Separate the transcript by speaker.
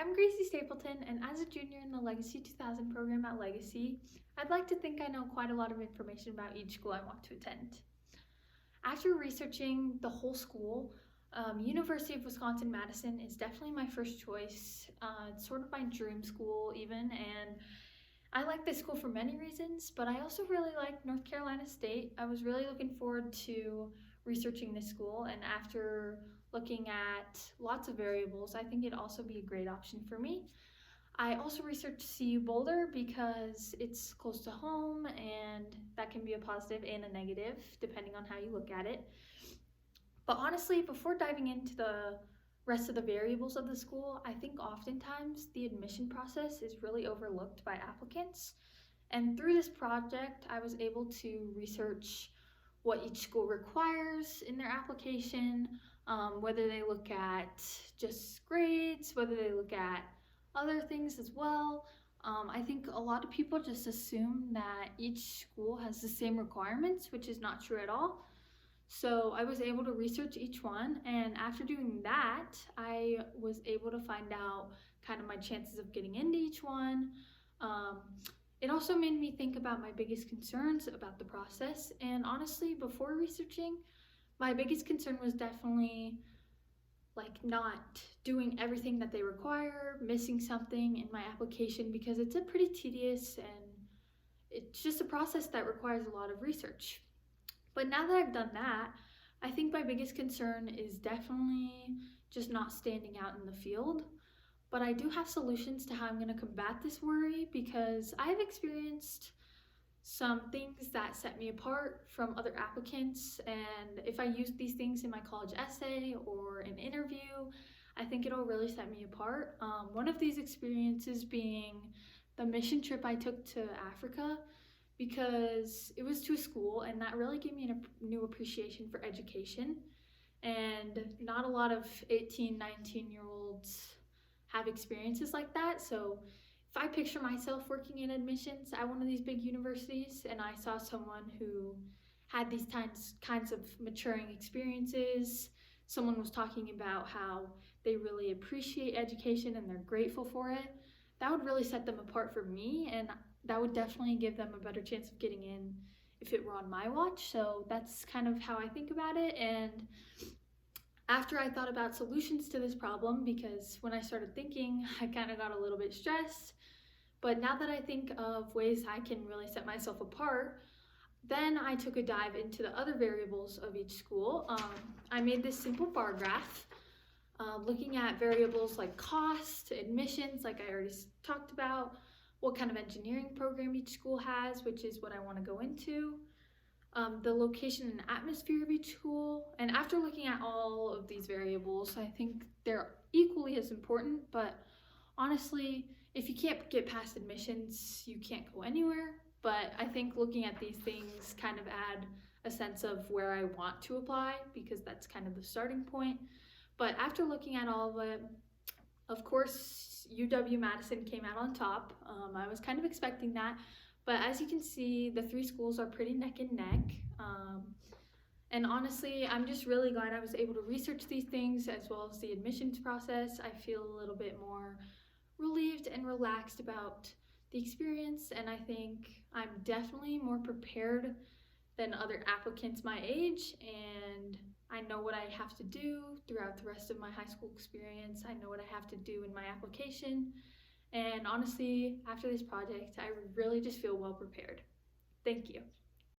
Speaker 1: I'm Gracie Stapleton, and as a junior in the Legacy 2000 program at Legacy, I'd like to think I know quite a lot of information about each school I want to attend. After researching the whole school, University of Wisconsin-Madison is definitely my first choice. It's sort of my dream school even, and I like this school for many reasons, but I also really like North Carolina State. I was really looking forward to researching this school, and after looking at lots of variables, I think it'd also be a great option for me. I also researched CU Boulder because it's close to home, and that can be a positive and a negative depending on how you look at it. But honestly, before diving into the rest of the variables of the school, I think oftentimes the admission process is really overlooked by applicants. And through this project, I was able to research what each school requires in their application, whether they look at just grades, whether they look at other things as well. I think a lot of people just assume that each school has the same requirements, which is not true at all. So I was able to research each one, and after doing that, I was able to find out kind of my chances of getting into each one. Um, it also made me think about my biggest concerns about the process, and honestly, before researching, my biggest concern was definitely like not doing everything that they require, missing something in my application because it's a pretty tedious and it's just a process that requires a lot of research. But now that I've done that, I think my biggest concern is definitely just not standing out in the field. But I do have solutions to how I'm going to combat this worry because I've experienced some things that set me apart from other applicants. And if I use these things in my college essay or an interview, I think it'll really set me apart. One of these experiences being the mission trip I took to Africa because it was to a school and that really gave me a new appreciation for education. And not a lot of 18, 19-year-olds have experiences like that. So if I picture myself working in admissions at one of these big universities and I saw someone who had these kinds of maturing experiences, someone was talking about how they really appreciate education and they're grateful for it, that would really set them apart from me, and that would definitely give them a better chance of getting in if it were on my watch. So that's kind of how I think about it. And after I thought about solutions to this problem, because when I started thinking, I kind of got a little bit stressed. But now that I think of ways I can really set myself apart, then I took a dive into the other variables of each school. I made this simple bar graph looking at variables like cost, admissions, like I already talked about, what kind of engineering program each school has, which is what I want to go into, the location and atmosphere of each school. And after looking at all of these variables, I think they're equally as important, but honestly, if you can't get past admissions, you can't go anywhere. But I think looking at these things kind of add a sense of where I want to apply because that's kind of the starting point. But after looking at all of it, of course, UW-Madison came out on top. I was kind of expecting that. But as you can see, the three schools are pretty neck and neck. And honestly, I'm just really glad I was able to research these things as well as the admissions process. I feel a little bit more relieved and relaxed about the experience, and I think I'm definitely more prepared than other applicants my age, and I know what I have to do throughout the rest of my high school experience. I know what I have to do in my application, and honestly, after this project, I really just feel well prepared. Thank you.